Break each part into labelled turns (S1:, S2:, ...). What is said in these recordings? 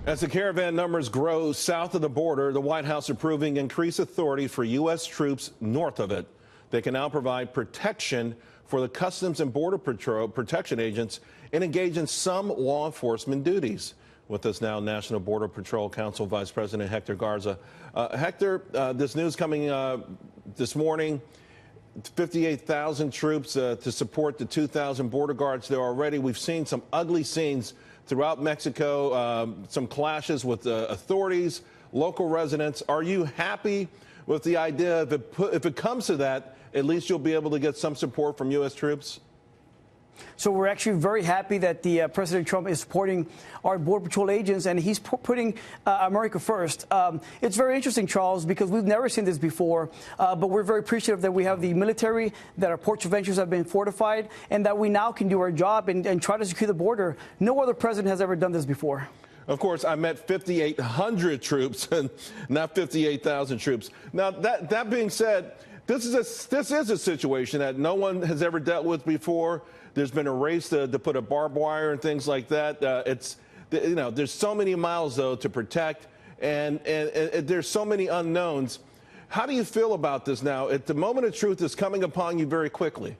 S1: As the caravan numbers grow south of the border, the White House approving increased authority for U.S. troops north of it. They can now provide protection for the Customs and Border Patrol protection agents and engage in some law enforcement duties. With us now, National Border Patrol Council Vice President Hector Garza. Hector, this news coming this morning, 58,000 troops to support the 2,000 border guards there already. We've seen some ugly scenes throughout Mexico, some clashes with authorities, local residents. Are you happy with the idea if it comes to that, at least you'll be able to get some support from U.S. troops?
S2: So we're actually very happy that President Trump is supporting our Border Patrol agents, and he's putting America first. It's very interesting, Charles, because we've never seen this before, but we're very appreciative that we have the military, that our ports of entry have been fortified, and that we now can do our job and try to secure the border. No other president has ever done this before.
S1: Of course, I meant 5,800 troops and not 58,000 troops. Now, that being said, this is a situation that no one has ever dealt with before. There's been a race to put a barbed wire and things like that. There's so many miles, though, to protect, and there's so many unknowns. How do you feel about this now? The moment of truth is coming upon you very quickly.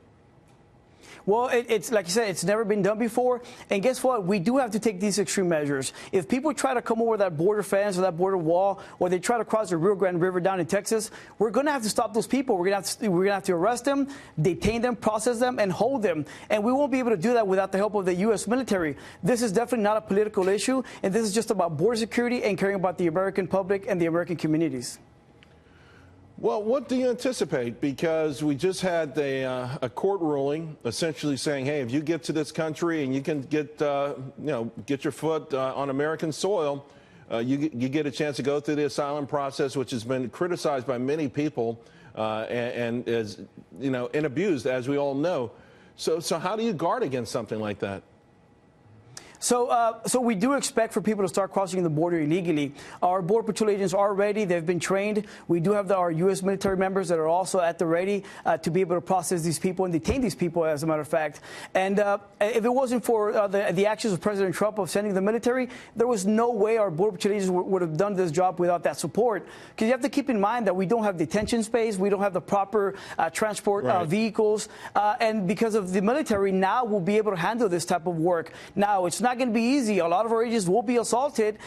S2: Well, it's like you said, it's never been done before. And guess what? We do have to take these extreme measures. If people try to come over that border fence or that border wall, or they try to cross the Rio Grande River down in Texas, we're going to have to stop those people. We're going to have to arrest them, detain them, process them, and hold them. And we won't be able to do that without the help of the U.S. military. This is definitely not a political issue, and this is just about border security and caring about the American public and the American communities.
S1: Well, what do you anticipate? Because we just had a court ruling essentially saying, hey, if you get to this country and you can get your foot on American soil, you get a chance to go through the asylum process, which has been criticized by many people and is, and abused, as we all know. So how do you guard against something like that?
S2: So we do expect for people to start crossing the border illegally. Our Border Patrol agents are ready. They've been trained. We do have our U.S. military members that are also at the ready to be able to process these people and detain these people, as a matter of fact. And if it wasn't for the actions of President Trump of sending the military, there was no way our Border Patrol agents would have done this job without that support. Because you have to keep in mind that we don't have detention space. We don't have the proper transport vehicles. And because of the military, now we'll be able to handle this type of work. Now, it's not going to be easy. A lot of our agents will be assaulted.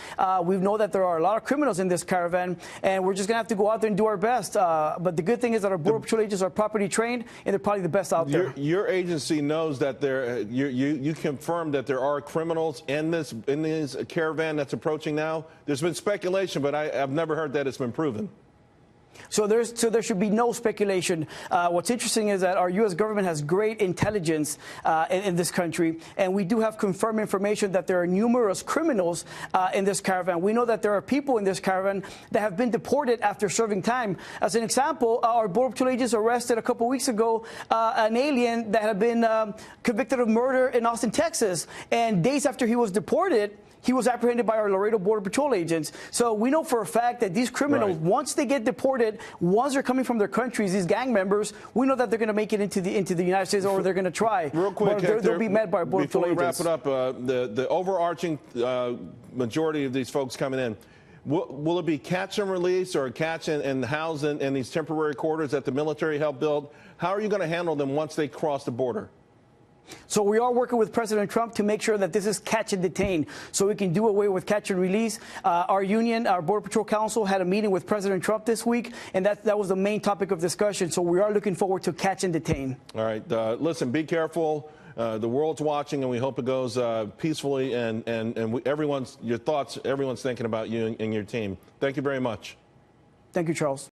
S2: We know that there are a lot of criminals in this caravan, and we're just going to have to go out there and do our best. But the good thing is that our Border Patrol agents are properly trained, and they're probably the best out there.
S1: Your agency knows that you confirmed that there are criminals in this caravan that's approaching now. There's been speculation, but I've never heard that it's been proven.
S2: So there should be no speculation. What's interesting is that our U.S. government has great intelligence in this country, and we do have confirmed information that there are numerous criminals in this caravan. We know that there are people in this caravan that have been deported after serving time. As an example, our Border Patrol agents arrested a couple weeks ago an alien that had been convicted of murder in Austin, Texas, and days after he was deported, he was apprehended by our Laredo Border Patrol agents. So we know for a fact that these criminals, once they get deported, once they're coming from their countries, these gang members, we know that they're going to make it into the United States, or they're going to try.
S1: Real quick,
S2: Hector, they'll be met by our Border Patrol agents.
S1: Before we wrap it up, the overarching majority of these folks coming in, will it be catch and release, or catch and house in these temporary quarters that the military helped build? How are you going to handle them once they cross the border?
S2: So we are working with President Trump to make sure that this is catch and detain, so we can do away with catch and release. Our union, our Border Patrol Council, had a meeting with President Trump this week, and that was the main topic of discussion. So we are looking forward to catch and detain. All
S1: right. Listen, be careful. The world's watching, and we hope it goes peacefully. And everyone's thinking about you and your team. Thank you very much.
S2: Thank you, Charles.